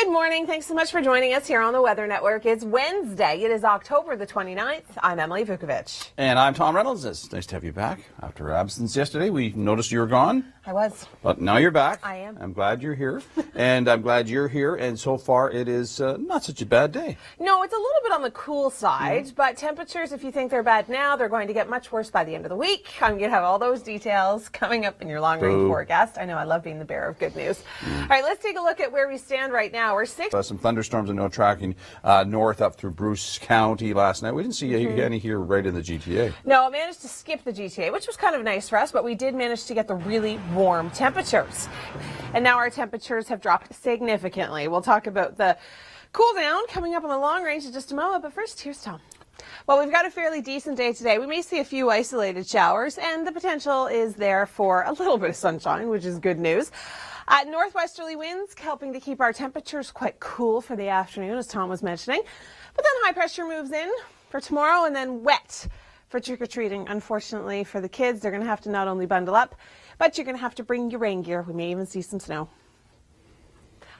Good morning. Thanks so much for joining us here on the Weather Network. It's Wednesday. It is October the 29th. I'm Emily Vukovic. And I'm Tom Reynolds. It's nice to have you back. After absence yesterday, we noticed you were gone. I was. But now you're back. I am. I'm glad you're here. And I'm glad you're here. And so far, it is not such a bad day. No, it's a little bit on the cool side, but temperatures, if you think they're bad now, they're going to get much worse by the end of the week. I'm going to have all those details coming up in your long-range forecast. I know I love being the bearer of good news. All right, let's take a look at where we stand right now. We're some thunderstorms and no tracking north up through Bruce County last night. We didn't see any here right in the GTA. No, I managed to skip the GTA, which was kind of nice for us, but we did manage to get the really warm temperatures. And now our temperatures have dropped significantly. We'll talk about the cool down coming up on the long range in just a moment, but first, here's Tom. Well, we've got a fairly decent day today. We may see a few isolated showers, and the potential is there for a little bit of sunshine, which is good news. Northwesterly winds helping to keep our temperatures quite cool for the afternoon, as Tom was mentioning. But then high pressure moves in for tomorrow, and then wet for trick-or-treating. Unfortunately for the kids, they're going to have to not only bundle up, but you're going to have to bring your rain gear. We may even see some snow.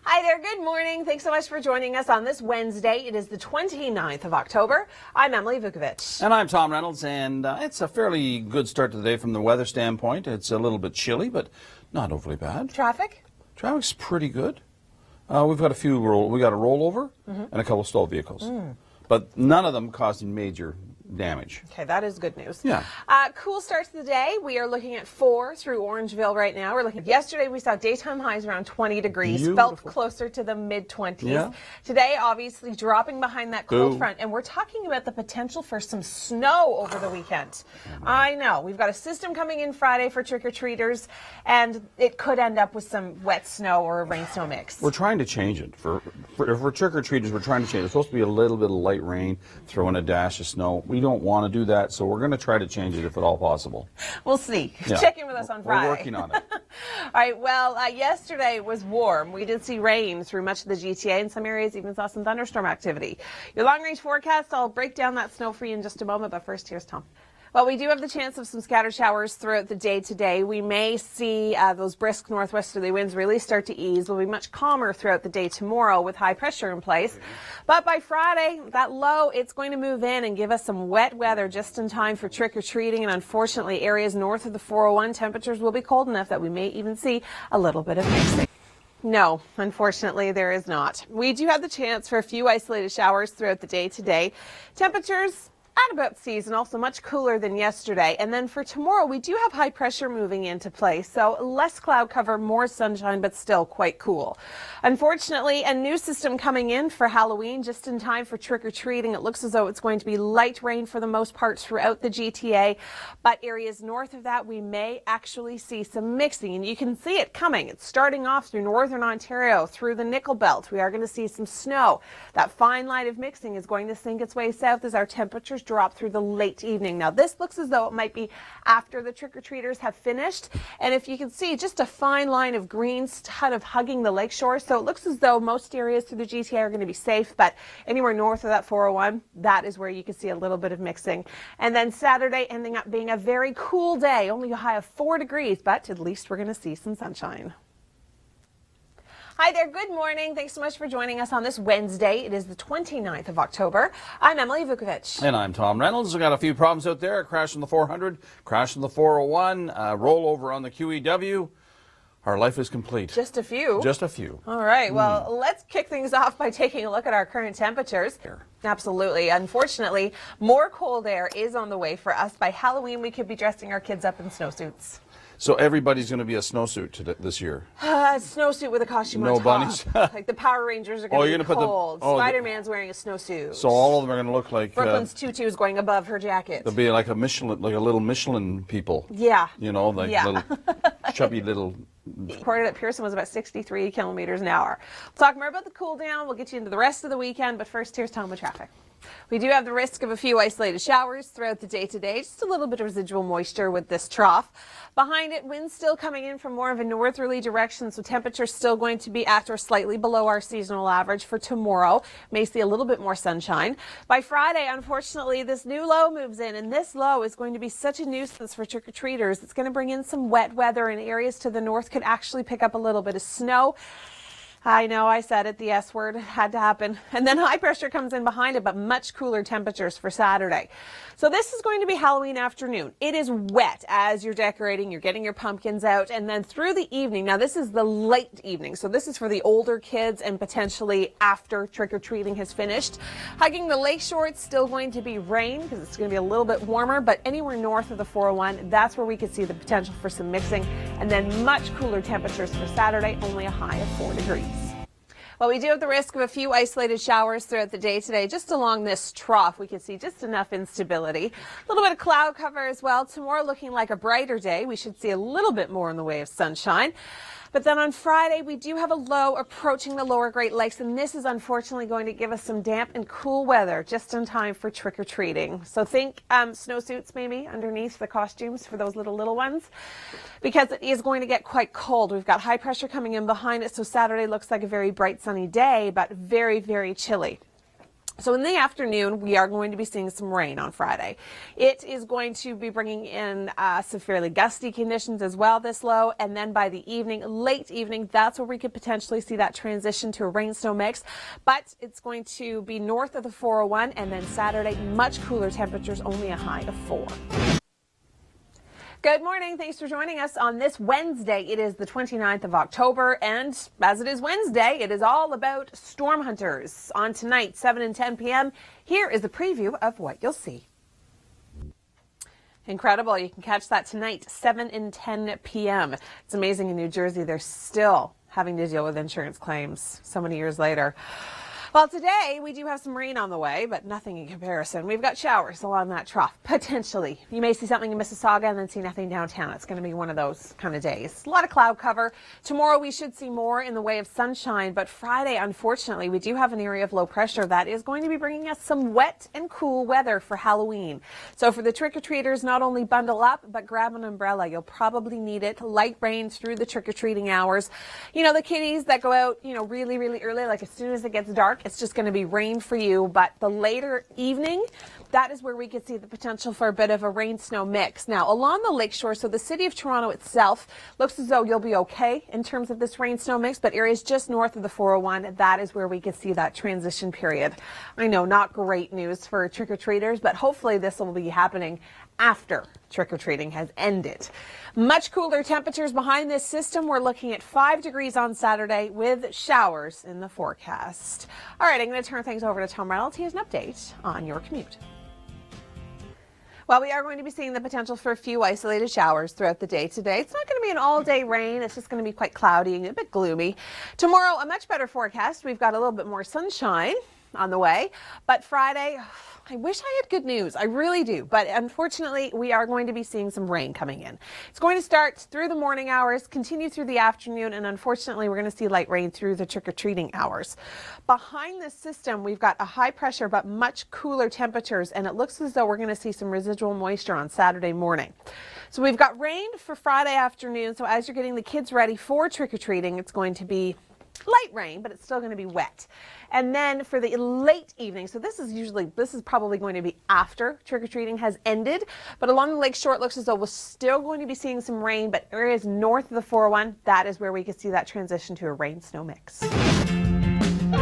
Hi there, good morning. Thanks so much for joining us on this Wednesday. It is the 29th of October. I'm Emily Vukovic. And I'm Tom Reynolds, and it's a fairly good start to the day from the weather standpoint. It's a little bit chilly, but not overly bad. Traffic? Traffic's pretty good. We've got we got a rollover and a couple of stalled vehicles. But none of them causing major damage. Okay, that is good news. Yeah. Cool start to the day. We are looking at 4 through Orangeville right now. We're looking. Yesterday we saw daytime highs around 20 degrees. Beautiful. Felt closer to the mid-20s. Yeah. Today, obviously, dropping behind that cold front, and we're talking about the potential for some snow over the weekend. I know. We've got a system coming in Friday for trick-or-treaters, and it could end up with some wet snow or a rain-snow mix. We're trying to change it. For trick-or-treaters, we're trying to change it. It's supposed to be a little bit of light rain, throw in a dash of snow. We don't want to do that, so we're going to try to change it if at all possible. We'll see. Yeah. Check in with us on Friday. We're working on it. All right, well, yesterday was warm. We did see rain through much of the GTA, and some areas even saw some thunderstorm activity. Your long-range forecast, I'll break down that snow for you in just a moment, but first, here's Tom. Well, we do have the chance of some scattered showers throughout the day today. We may see those brisk northwesterly winds really start to ease. We'll be much calmer throughout the day tomorrow with high pressure in place. But by Friday, that low, it's going to move in and give us some wet weather just in time for trick-or-treating. And unfortunately, areas north of the 401, temperatures will be cold enough that we may even see a little bit of mixing. No, unfortunately, there is not. We do have the chance for a few isolated showers throughout the day today. Temperatures at about seasonal, so much cooler than yesterday. And then for tomorrow, we do have high pressure moving into place, so less cloud cover, more sunshine, but still quite cool. Unfortunately, a new system coming in for Halloween just in time for trick-or-treating. It looks as though it's going to be light rain for the most part throughout the GTA, but areas north of that, we may actually see some mixing, and you can see it coming. It's starting off through northern Ontario, through the Nickel Belt. We are going to see some snow. That fine line of mixing is going to sink its way south as our temperatures drop through the late evening. Now, this looks as though it might be after the trick-or-treaters have finished. And if you can see, just a fine line of greens kind of hugging the lakeshore. So it looks as though most areas through the GTA are going to be safe, but anywhere north of that 401, that is where you can see a little bit of mixing. And then Saturday ending up being a very cool day, only a high of 4 degrees, but at least we're going to see some sunshine. Hi there, good morning. Thanks so much for joining us on this Wednesday. It is the 29th of October. I'm Emily Vukovic. And I'm Tom Reynolds. We've got a few problems out there. A crash on the 400, crash on the 401, rollover on the QEW. Our life is complete. Just a few? Just a few. All right, well, let's kick things off by taking a look at our current temperatures. Absolutely. Unfortunately, more cold air is on the way for us. By Halloween, we could be dressing our kids up in snowsuits. So everybody's going to be a snowsuit this year? Snowsuit with a costume on top. No bunnies? Like the Power Rangers are going to be cold. Oh, Spider-Man's wearing a snowsuit. So all of them are going to look like... Brooklyn's tutu is going above her jacket. They'll be like a little Michelin people. Yeah. You know, like little chubby little... Reported at Pearson was about 63 kilometers an hour. We'll talk more about the cool down. We'll get you into the rest of the weekend, but first, here's Tom with traffic. We do have the risk of a few isolated showers throughout the day today. Just a little bit of residual moisture with this trough. Behind it, winds still coming in from more of a northerly direction, so temperatures still going to be at or slightly below our seasonal average for tomorrow. May see a little bit more sunshine. By Friday, unfortunately, this new low moves in, and this low is going to be such a nuisance for trick-or-treaters. It's going to bring in some wet weather, and areas to the north could actually pick up a little bit of snow. I know, I said it, the S word had to happen. And then high pressure comes in behind it, but much cooler temperatures for Saturday. So this is going to be Halloween afternoon. It is wet as you're decorating, you're getting your pumpkins out, and then through the evening. Now this is the late evening, so this is for the older kids and potentially after trick-or-treating has finished. Hugging the lakeshore, it's still going to be rain because it's going to be a little bit warmer, but anywhere north of the 401, that's where we could see the potential for some mixing. And then much cooler temperatures for Saturday, only a high of 4 degrees. Well, we do have the risk of a few isolated showers throughout the day today. Just along this trough, we can see just enough instability. A little bit of cloud cover as well. Tomorrow looking like a brighter day. We should see a little bit more in the way of sunshine. But then on Friday, we do have a low approaching the lower Great Lakes, and this is unfortunately going to give us some damp and cool weather just in time for trick-or-treating. So think snowsuits maybe underneath the costumes for those little ones, because it is going to get quite cold. We've got high pressure coming in behind it, so Saturday looks like a very bright sunny day, but very, very chilly. So in the afternoon, we are going to be seeing some rain on Friday. It is going to be bringing in some fairly gusty conditions as well, this low. And then by the evening, late evening, that's where we could potentially see that transition to a rain-snow mix. But it's going to be north of the 401, and then Saturday, much cooler temperatures, only a high of 4. Good morning. Thanks for joining us on this Wednesday. It is the 29th of October, and as it is Wednesday, it is all about storm hunters. On tonight, 7 and 10 p.m., here is a preview of what you'll see. Incredible. You can catch that tonight, 7 and 10 p.m. It's amazing in New Jersey, they're still having to deal with insurance claims so many years later. Well, today we do have some rain on the way, but nothing in comparison. We've got showers along that trough, potentially. You may see something in Mississauga and then see nothing downtown. It's going to be one of those kind of days. A lot of cloud cover. Tomorrow we should see more in the way of sunshine, but Friday, unfortunately, we do have an area of low pressure that is going to be bringing us some wet and cool weather for Halloween. So for the trick-or-treaters, not only bundle up, but grab an umbrella. You'll probably need it. Light rain through the trick-or-treating hours. You know, the kiddies that go out, really, really early, like as soon as it gets dark, it's just going to be rain for you. But the later evening, that is where we could see the potential for a bit of a rain-snow mix. Now, along the lakeshore, so the city of Toronto itself looks as though you'll be okay in terms of this rain-snow mix, but areas just north of the 401, that is where we could see that transition period. I know, not great news for trick-or-treaters, but hopefully this will be happening after trick-or-treating has ended. Much cooler temperatures behind this system. We're looking at 5 degrees on Saturday with showers in the forecast. All right, I'm going to turn things over to Tom Reynolds. He has an update on your commute. Well, we are going to be seeing the potential for a few isolated showers throughout the day today. It's not going to be an all-day rain. It's just going to be quite cloudy and a bit gloomy. Tomorrow, a much better forecast. We've got a little bit more sunshine on the way. But Friday, I wish I had good news. I really do. But unfortunately, we are going to be seeing some rain coming in. It's going to start through the morning hours, continue through the afternoon, and unfortunately, we're going to see light rain through the trick-or-treating hours. Behind this system, we've got a high pressure but much cooler temperatures, and it looks as though we're going to see some residual moisture on Saturday morning. So we've got rain for Friday afternoon. So as you're getting the kids ready for trick-or-treating, it's going to be light rain, but it's still going to be wet. And then for the late evening, so this is probably going to be after trick-or-treating has ended, but along the lakeshore it looks as though we're still going to be seeing some rain, but areas north of the 401, that is where we could see that transition to a rain-snow mix. Well,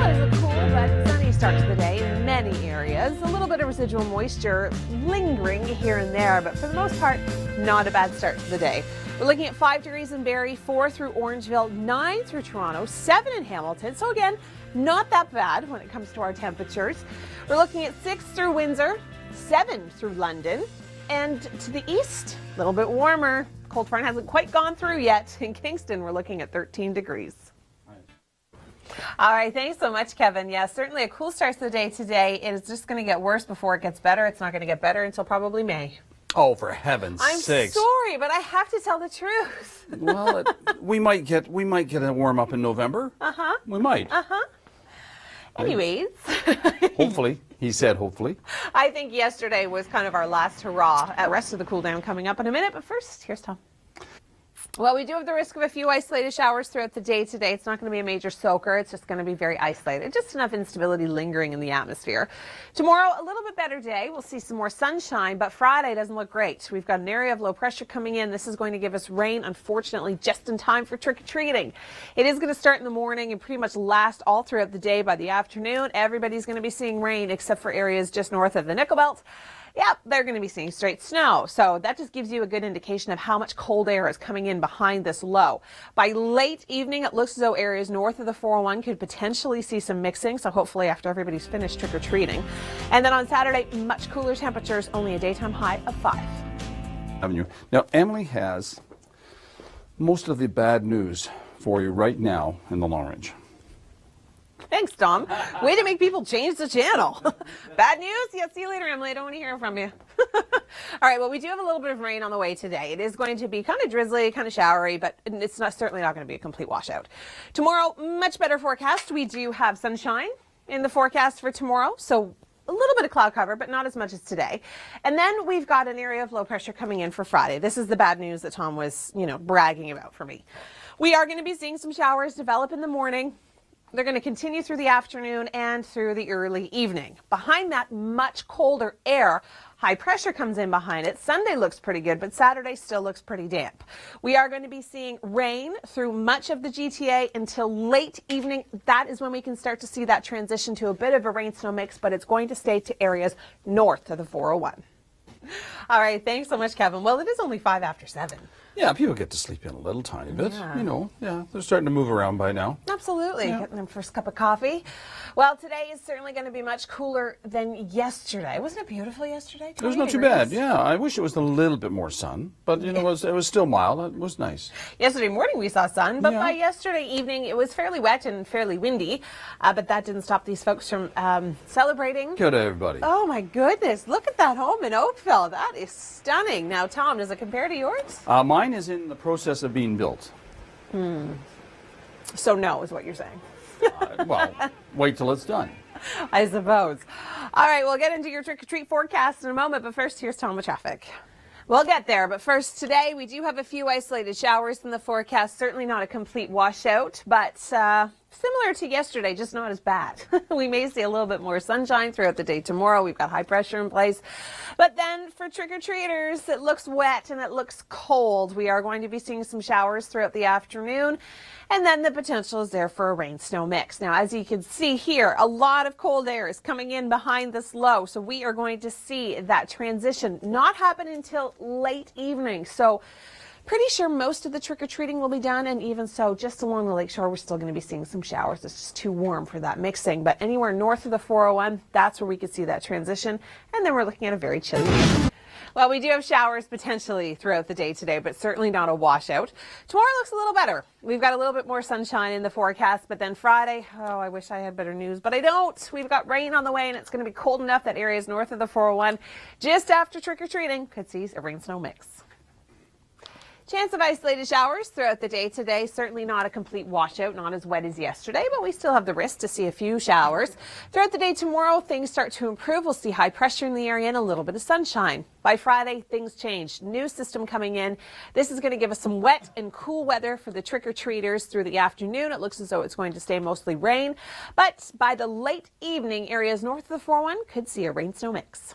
it is a cool but sunny start to the day in many areas. A little bit of residual moisture lingering here and there, but for the most part, not a bad start to the day. We're looking at 5 degrees in Barrie, 4 through Orangeville, 9 through Toronto, 7 in Hamilton. So again, not that bad when it comes to our temperatures. We're looking at 6 through Windsor, 7 through London, and to the east, a little bit warmer. Cold front hasn't quite gone through yet. In Kingston, we're looking at 13 degrees. All right, thanks so much, Kevin. Yeah, certainly a cool start to the day today. It is just going to get worse before it gets better. It's not going to get better until probably May. Oh, for heaven's sakes. I'm sorry, but I have to tell the truth. Well, we might get a warm up in November. Uh-huh. We might. Uh-huh. Anyways. Hopefully. He said hopefully. I think yesterday was kind of our last hurrah. The rest of the cool down coming up in a minute, but first, here's Tom. Well, we do have the risk of a few isolated showers throughout the day today. It's not going to be a major soaker. It's just going to be very isolated. Just enough instability lingering in the atmosphere. Tomorrow, a little bit better day. We'll see some more sunshine, but Friday doesn't look great. We've got an area of low pressure coming in. This is going to give us rain, unfortunately, just in time for trick-or-treating. It is going to start in the morning and pretty much last all throughout the day. By the afternoon, everybody's going to be seeing rain except for areas just north of the Nickel Belt. Yep, they're going to be seeing straight snow. So that just gives you a good indication of how much cold air is coming in behind this low. By late evening, it looks as though areas north of the 401 could potentially see some mixing. So hopefully after everybody's finished trick-or-treating. And then on Saturday, much cooler temperatures, only a daytime high of 5. Now, Emily has most of the bad news for you right now in the Long Range. Thanks, Tom. Way to make people change the channel. Bad news? Yeah, see you later, Emily. I don't want to hear from you. All right, well, we do have a little bit of rain on the way today. It is going to be kind of drizzly, kind of showery, but it's certainly not going to be a complete washout. Tomorrow, much better forecast. We do have sunshine in the forecast for tomorrow, so a little bit of cloud cover, but not as much as today. And then we've got an area of low pressure coming in for Friday. This is the bad news that Tom was, bragging about for me. We are going to be seeing some showers develop in the morning. They're going to continue through the afternoon and through the early evening. Behind that much colder air, high pressure comes in behind it. Sunday looks pretty good, but Saturday still looks pretty damp. We are going to be seeing rain through much of the GTA until late evening. That is when we can start to see that transition to a bit of a rain-snow mix, but it's going to stay to areas north of the 401. All right, thanks so much, Kevin. Well, it is only 5 after 7. Yeah, people get to sleep in a little tiny bit. Yeah. They're starting to move around by now. Absolutely. Getting them first cup of coffee. Well, today is certainly going to be much cooler than yesterday. Wasn't it beautiful yesterday? It was not too bad. Yeah, I wish it was a little bit more sun, but it was still mild. It was nice. Yesterday morning we saw sun, but by yesterday evening it was fairly wet and fairly windy. But that didn't stop these folks from celebrating. Good, everybody. Oh my goodness! Look at that home in Oakville. That is stunning. Now, Tom, does it compare to yours? Mine is in the process of being built. So no, is what you're saying. Well, wait till it's done. I suppose. All right, we'll get into your trick-or-treat forecast in a moment, but first, here's Tom with traffic. We'll get there, but first today, we do have a few isolated showers in the forecast. Certainly not a complete washout, but similar to yesterday, just not as bad. We may see a little bit more sunshine throughout the day tomorrow. We've got high pressure in place. But then for trick-or-treaters, it looks wet and it looks cold. We are going to be seeing some showers throughout the afternoon. And then the potential is there for a rain-snow mix. Now, as you can see here, a lot of cold air is coming in behind this low. So we are going to see that transition not happen until late evening. So pretty sure most of the trick-or-treating will be done, and even so, just along the lakeshore, we're still going to be seeing some showers. It's just too warm for that mixing. But anywhere north of the 401, that's where we could see that transition. And then we're looking at a very chilly evening. Well, we do have showers potentially throughout the day today, but certainly not a washout. Tomorrow looks a little better. We've got a little bit more sunshine in the forecast, but then Friday, I wish I had better news, but I don't. We've got rain on the way, and it's going to be cold enough that areas north of the 401, just after trick-or-treating, could see a rain-snow mix. Chance of isolated showers throughout the day today. Certainly not a complete washout, not as wet as yesterday, but we still have the risk to see a few showers. Throughout the day tomorrow, things start to improve. We'll see high pressure in the area and a little bit of sunshine. By Friday, things change. New system coming in. This is going to give us some wet and cool weather for the trick-or-treaters through the afternoon. It looks as though it's going to stay mostly rain, but by the late evening, areas north of the 401 could see a rain-snow mix.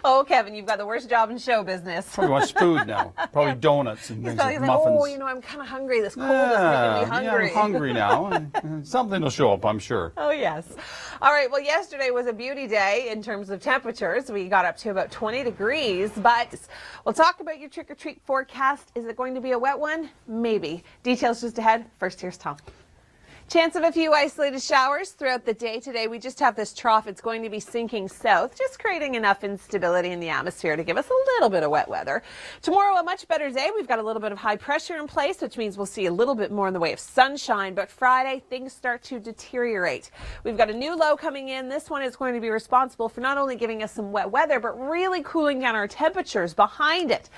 Oh, Kevin, you've got the worst job in show business. Probably wants food now. Probably donuts and things like muffins. I'm kind of hungry. This cold is making me hungry. Yeah, I'm hungry now. Something will show up, I'm sure. Oh, yes. All right, well, yesterday was a beauty day in terms of temperatures. We got up to about 20 degrees, but we'll talk about your trick-or-treat forecast. Is it going to be a wet one? Maybe. Details just ahead. First, here's Tom. Chance of a few isolated showers throughout the day today. We just have this trough. It's going to be sinking south, just creating enough instability in the atmosphere to give us a little bit of wet weather. Tomorrow, a much better day. We've got a little bit of high pressure in place, which means we'll see a little bit more in the way of sunshine. But Friday, things start to deteriorate. We've got a new low coming in. This one is going to be responsible for not only giving us some wet weather, but really cooling down our temperatures behind it.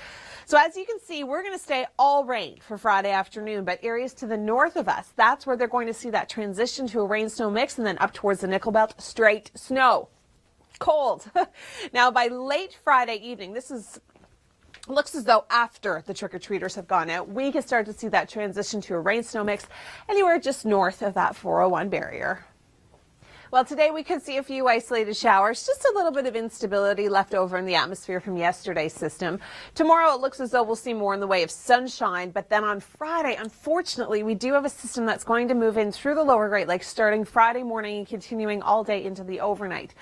So as you can see, we're going to stay all rain for Friday afternoon, but areas to the north of us, that's where they're going to see that transition to a rain-snow mix, and then up towards the Nickel Belt, straight snow. Cold. Now, by late Friday evening, this is looks as though after the trick-or-treaters have gone out, we can start to see that transition to a rain-snow mix anywhere just north of that 401 barrier. Well, today we could see a few isolated showers, just a little bit of instability left over in the atmosphere from yesterday's system. Tomorrow it looks as though we'll see more in the way of sunshine, but then on Friday, unfortunately, we do have a system that's going to move in through the lower Great Lakes starting Friday morning and continuing all day into the overnight.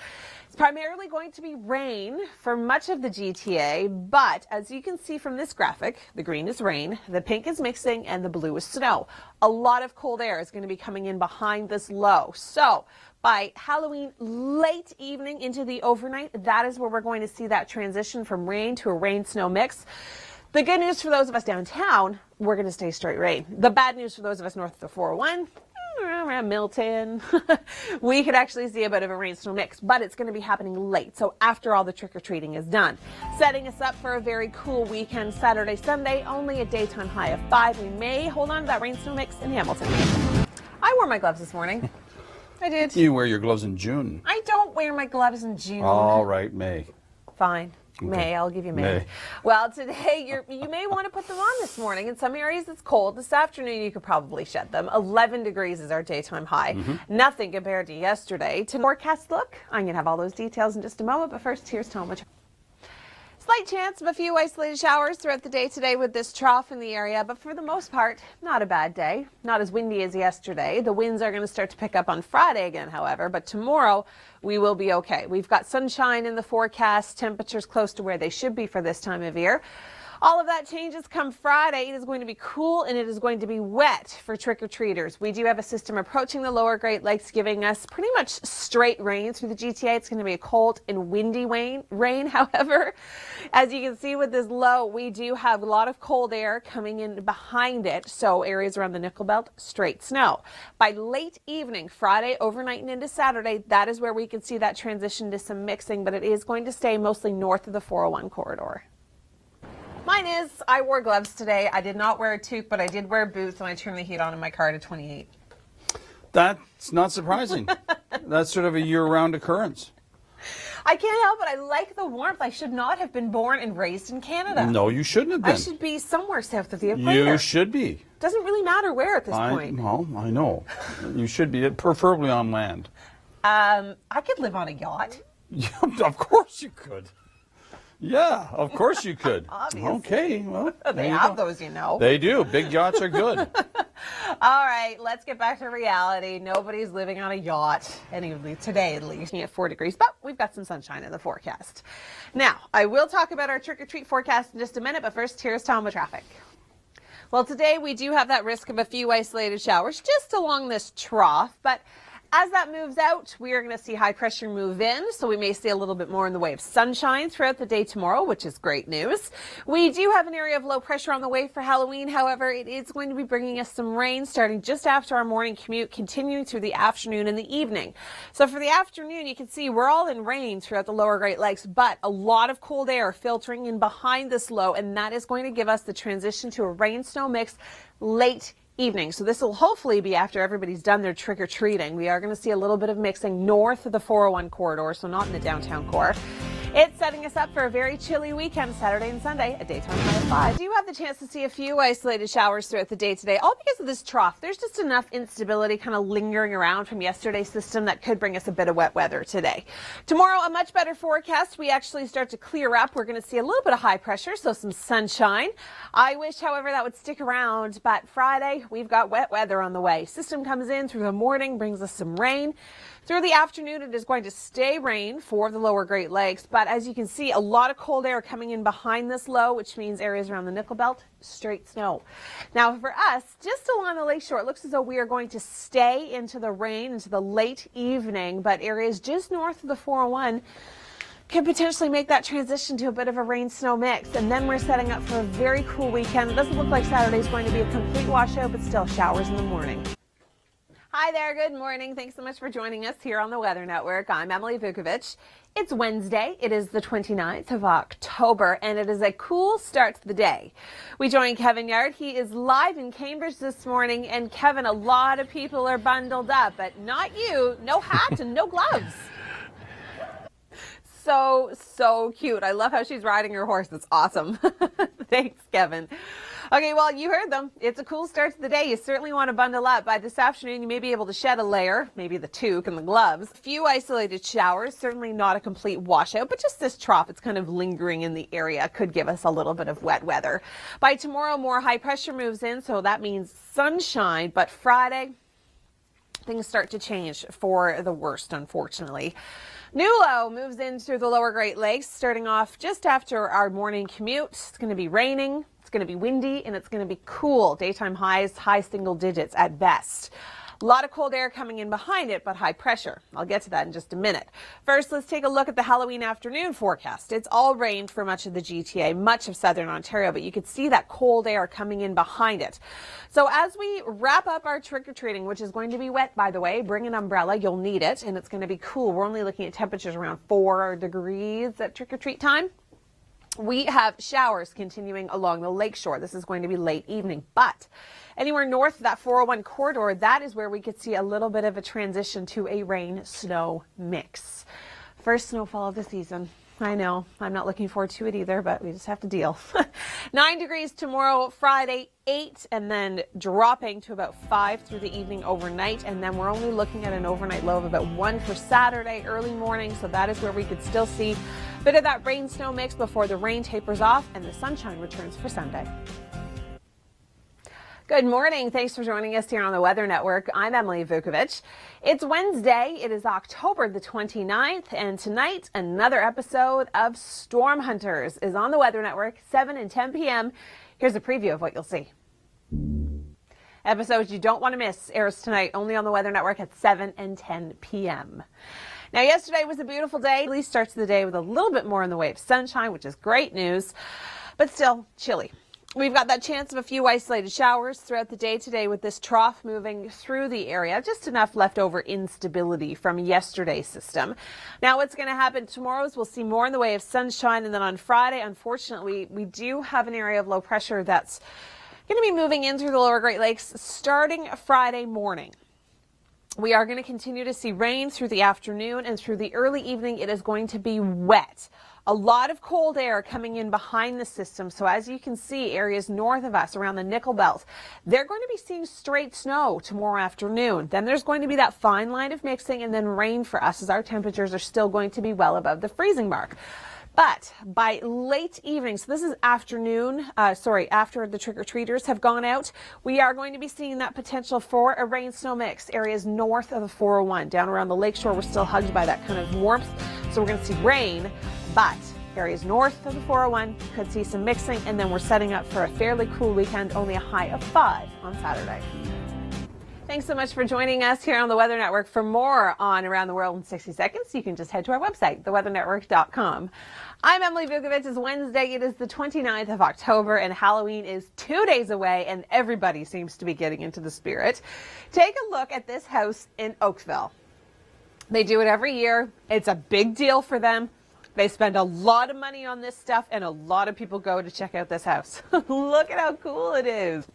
It's primarily going to be rain for much of the GTA, but as you can see from this graphic, the green is rain, the pink is mixing, and the blue is snow. A lot of cold air is going to be coming in behind this low. So by Halloween late evening into the overnight, that is where we're going to see that transition from rain to a rain-snow mix. The good news for those of us downtown, we're going to stay straight rain. The bad news for those of us north of the 401, around Milton, we could actually see a bit of a rain-snow mix, but it's going to be happening late, so after all the trick-or-treating is done. Setting us up for a very cool weekend, Saturday, Sunday, only a daytime high of 5. We may hold on to that rain-snow mix in Hamilton. I wore my gloves this morning. I did. You wear your gloves in June. I don't wear my gloves in June. All right, May. Fine. Okay. May, I'll give you May. Well, today you may want to put them on this morning. In some areas it's cold. This afternoon you could probably shed them. 11 degrees is our daytime high. Nothing compared to yesterday. To forecast look, I'm going to have all those details in just a moment, but first here's Tom. Slight chance of a few isolated showers throughout the day today with this trough in the area, but for the most part, not a bad day. Not as windy as yesterday. The winds are going to start to pick up on Friday again, however, but tomorrow we will be okay. We've got sunshine in the forecast, temperatures close to where they should be for this time of year. All of that changes come Friday. It is going to be cool and it is going to be wet for trick-or-treaters. We do have a system approaching the lower Great Lakes giving us pretty much straight rain through the GTA. It's going to be a cold and windy rain. However, as you can see with this low, we do have a lot of cold air coming in behind it. So areas around the Nickel Belt, straight snow. By late evening, Friday, overnight and into Saturday, that is where we can see that transition to some mixing, but it is going to stay mostly north of the 401 corridor. Mine is, I wore gloves today. I did not wear a toque, but I did wear boots, and I turned the heat on in my car to 28. That's not surprising. That's sort of a year-round occurrence. I can't help it. I like the warmth. I should not have been born and raised in Canada. No, you shouldn't have been. I should be somewhere south of the equator. You should be. Doesn't really matter where at this point. Well, I know. You should be, preferably on land. I could live on a yacht. Yeah, of course you could. Yeah, of course you could. Obviously. Okay, well, They have those, you know. They do. Big yachts are good. All right, let's get back to reality. Nobody's living on a yacht, today at least. At 4 degrees, but we've got some sunshine in the forecast. Now, I will talk about our trick-or-treat forecast in just a minute, but first, here's Tom with traffic. Well, today we do have that risk of a few isolated showers just along this trough, but as that moves out, we are going to see high pressure move in, so we may see a little bit more in the way of sunshine throughout the day tomorrow, which is great news. We do have an area of low pressure on the way for Halloween. However, it is going to be bringing us some rain starting just after our morning commute, continuing through the afternoon and the evening. So for the afternoon, you can see we're all in rain throughout the lower Great Lakes, but a lot of cold air filtering in behind this low, and that is going to give us the transition to a rain-snow mix late evening. So this will hopefully be after everybody's done their trick-or-treating. We are going to see a little bit of mixing north of the 401 corridor, so not in the downtown core. It's setting us up for a very chilly weekend, Saturday and Sunday, a daytime high of 5. Do you have the chance to see a few isolated showers throughout the day today, all because of this trough. There's just enough instability kind of lingering around from yesterday's system that could bring us a bit of wet weather today. Tomorrow, a much better forecast. We actually start to clear up. We're going to see a little bit of high pressure, so some sunshine. I wish, however, that would stick around, but Friday, we've got wet weather on the way. System comes in through the morning, brings us some rain. Through the afternoon, it is going to stay rain for the lower Great Lakes, but as you can see, a lot of cold air coming in behind this low, which means areas around the Nickel Belt, straight snow. Now for us, just along the lakeshore, it looks as though we are going to stay into the rain into the late evening, but areas just north of the 401 could potentially make that transition to a bit of a rain-snow mix. And then we're setting up for a very cool weekend. It doesn't look like Saturday is going to be a complete washout, but still showers in the morning. Hi there, good morning. Thanks so much for joining us here on the Weather Network. I'm Emily Vukovic. It's Wednesday. It is the 29th of October, and it is a cool start to the day. We join Kevin Yard. He is live in Cambridge this morning, and Kevin, a lot of people are bundled up, but not you. No hat and no gloves. so cute. I love how she's riding her horse. It's awesome. Thanks, Kevin. Okay, well, you heard them. It's a cool start to the day. You certainly want to bundle up. By this afternoon, you may be able to shed a layer, maybe the toque and the gloves. A few isolated showers, certainly not a complete washout, but just this trough, it's kind of lingering in the area, could give us a little bit of wet weather. By tomorrow, more high pressure moves in, so that means sunshine, but Friday, things start to change for the worst, unfortunately. New low moves in through the lower Great Lakes, starting off just after our morning commute. It's going to be raining, it's going to be windy, and it's going to be cool. Daytime highs, high single digits at best. A lot of cold air coming in behind it, but high pressure. I'll get to that in just a minute. First, let's take a look at the Halloween afternoon forecast. It's all rained for much of the GTA, much of southern Ontario, but you could see that cold air coming in behind it. So as we wrap up our trick-or-treating, which is going to be wet, by the way, bring an umbrella. You'll need it, and it's going to be cool. We're only looking at temperatures around 4 degrees at trick-or-treat time. We have showers continuing along the lakeshore. This is going to be late evening, but anywhere north of that 401 corridor, that is where we could see a little bit of a transition to a rain-snow mix. First snowfall of the season. I know, I'm not looking forward to it either, but we just have to deal. 9 degrees tomorrow, Friday, 8, and then dropping to about 5 through the evening overnight. And then we're only looking at an overnight low of about 1 for Saturday, early morning. So that is where we could still see a bit of that rain-snow mix before the rain tapers off and the sunshine returns for Sunday. Good morning. Thanks for joining us here on the Weather Network. I'm Emily Vukovic. It's Wednesday. It is October the 29th, and tonight another episode of Storm Hunters is on the Weather Network, 7 and 10 p.m. Here's a preview of what you'll see. Episodes you don't want to miss airs tonight only on the Weather Network at 7 and 10 p.m. Now, yesterday was a beautiful day. At least starts the day with a little bit more in the way of sunshine, which is great news, but still chilly. We've got that chance of a few isolated showers throughout the day today with this trough moving through the area. Just enough leftover instability from yesterday's system. Now, what's going to happen tomorrow is we'll see more in the way of sunshine. And then on Friday, unfortunately, we do have an area of low pressure that's going to be moving in through the lower Great Lakes starting Friday morning. We are going to continue to see rain through the afternoon, and through the early evening, it is going to be wet. A lot of cold air coming in behind the system. So as you can see, areas north of us around the Nickel Belt, they're going to be seeing straight snow tomorrow afternoon. Then there's going to be that fine line of mixing and then rain for us as our temperatures are still going to be well above the freezing mark. But by late evening, so this is afternoon, after the trick-or-treaters have gone out, we are going to be seeing that potential for a rain-snow mix. Areas north of the 401, down around the lakeshore, we're still hugged by that kind of warmth. So we're going to see rain, but areas north of the 401 could see some mixing, and then we're setting up for a fairly cool weekend, only a high of 5 on Saturday. Thanks so much for joining us here on the Weather Network. For more on Around the World in 60 Seconds, you can just head to our website, theweathernetwork.com. I'm Emily Vukovic. It's Wednesday. It is the 29th of October, and Halloween is 2 days away, and everybody seems to be getting into the spirit. Take a look at this house in Oakville. They do it every year. It's a big deal for them. They spend a lot of money on this stuff, and a lot of people go to check out this house. Look at how cool it is.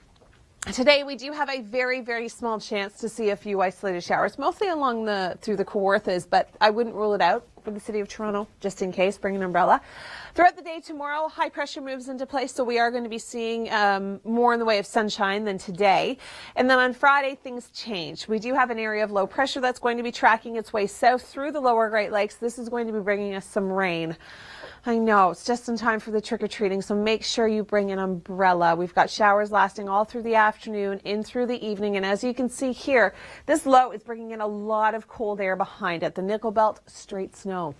Today we do have a very, very small chance to see a few isolated showers, mostly through the Kawarthas, but I wouldn't rule it out for the city of Toronto, just in case. Bring an umbrella. Throughout the day tomorrow, high pressure moves into place, so we are going to be seeing more in the way of sunshine than today. And then on Friday, things change. We do have an area of low pressure that's going to be tracking its way south through the lower Great Lakes. This is going to be bringing us some rain. I know, it's just in time for the trick-or-treating, so make sure you bring an umbrella. We've got showers lasting all through the afternoon, in through the evening, and as you can see here, this low is bringing in a lot of cold air behind it. The Nickel Belt, straight snow.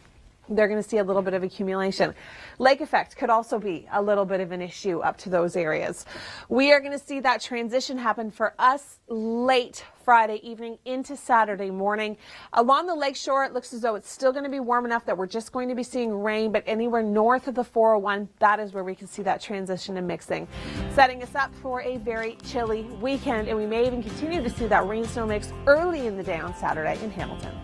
They're going to see a little bit of accumulation. Lake effect could also be a little bit of an issue up to those areas. We are going to see that transition happen for us late Friday evening into Saturday morning. Along the lakeshore, it looks as though it's still going to be warm enough that we're just going to be seeing rain, but anywhere north of the 401, that is where we can see that transition and mixing. Setting us up for a very chilly weekend, and we may even continue to see that rain-snow mix early in the day on Saturday in Hamilton.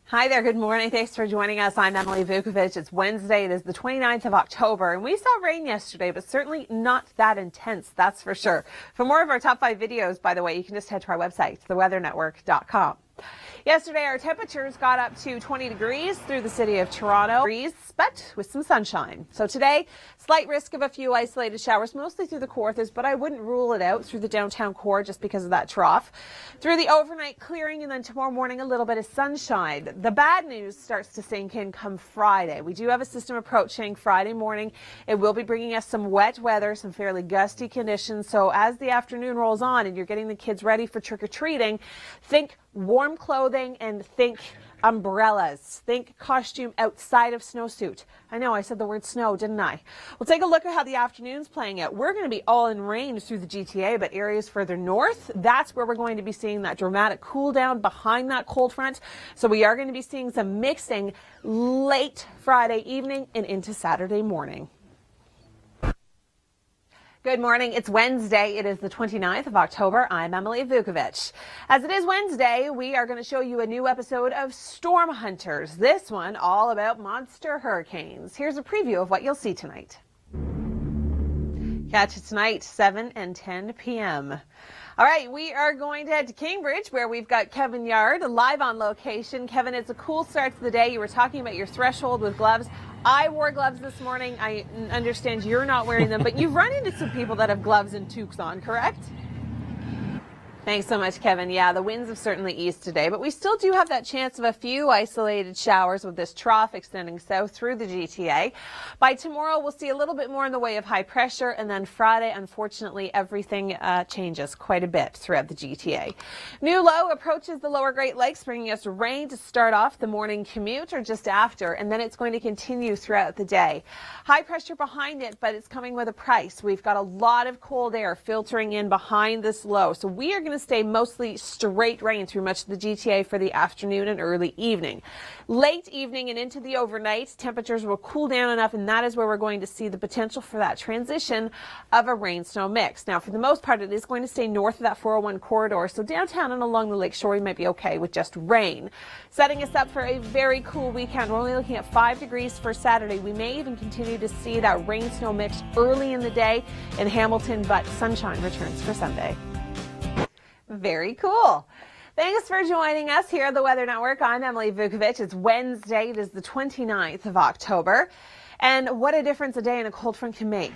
Hi there, good morning. Thanks for joining us. I'm Emily Vukovic. It's Wednesday. It is the 29th of October, and we saw rain yesterday, but certainly not that intense, that's for sure. For more of our top 5 videos, by the way, you can just head to our website, theweathernetwork.com. Yesterday, our temperatures got up to 20 degrees through the city of Toronto, but with some sunshine. So today, slight risk of a few isolated showers, mostly through the Kawarthas, but I wouldn't rule it out through the downtown core just because of that trough. Through the overnight clearing, and then tomorrow morning, a little bit of sunshine. The bad news starts to sink in come Friday. We do have a system approaching Friday morning. It will be bringing us some wet weather, some fairly gusty conditions. So as the afternoon rolls on and you're getting the kids ready for trick-or-treating, think warm clothing and think umbrellas. Think costume outside of snowsuit. I know I said the word snow, didn't I? We'll take a look at how the afternoon's playing out. We're going to be all in rain through the GTA, but areas further north, that's where we're going to be seeing that dramatic cool down behind that cold front. So we are going to be seeing some mixing late Friday evening and into Saturday morning. Good morning. It's Wednesday. It is the 29th of October. I'm Emily Vukovic. As it is Wednesday, we are going to show you a new episode of Storm Hunters. This one all about monster hurricanes. Here's a preview of what you'll see tonight. Catch it tonight, 7 and 10 p.m. All right, we are going to head to Cambridge, where we've got Kevin Yard live on location. Kevin, it's a cool start to the day. You were talking about your threshold with gloves. I wore gloves this morning. I understand you're not wearing them, but you've run into some people that have gloves and toques on, correct? Thanks so much, Kevin. Yeah, the winds have certainly eased today, but we still do have that chance of a few isolated showers with this trough extending south through the GTA. By tomorrow, we'll see a little bit more in the way of high pressure, and then Friday, unfortunately, everything changes quite a bit throughout the GTA. New low approaches the lower Great Lakes, bringing us rain to start off the morning commute or just after, and then it's going to continue throughout the day. High pressure behind it, but it's coming with a price. We've got a lot of cold air filtering in behind this low, so we are going to stay mostly straight rain through much of the GTA for the afternoon and early evening. Late evening and into the overnight, temperatures will cool down enough, and that is where we're going to see the potential for that transition of a rain-snow mix. Now, for the most part, it is going to stay north of that 401 corridor, so downtown and along the lakeshore, we might be okay with just rain. Setting us up for a very cool weekend. We're only looking at 5 degrees for Saturday. We may even continue to see that rain-snow mix early in the day in Hamilton, but sunshine returns for Sunday. Very cool. Thanks for joining us here at the Weather Network. I'm Emily Vukovic. It's Wednesday. It is the 29th of October. And what a difference a day in a cold front can make.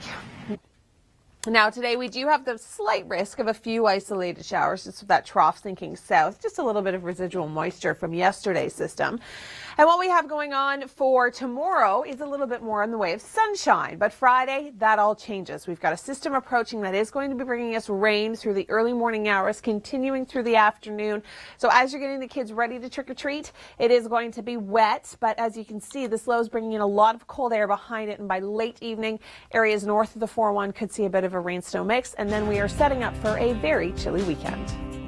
Now, today we do have the slight risk of a few isolated showers, just with that trough sinking south, just a little bit of residual moisture from yesterday's system. And what we have going on for tomorrow is a little bit more in the way of sunshine. But Friday, that all changes. We've got a system approaching that is going to be bringing us rain through the early morning hours, continuing through the afternoon. So as you're getting the kids ready to trick-or-treat, it is going to be wet. But as you can see, this low is bringing in a lot of cold air behind it. And by late evening, areas north of the 401 could see a bit of a rain-snow mix. And then we are setting up for a very chilly weekend.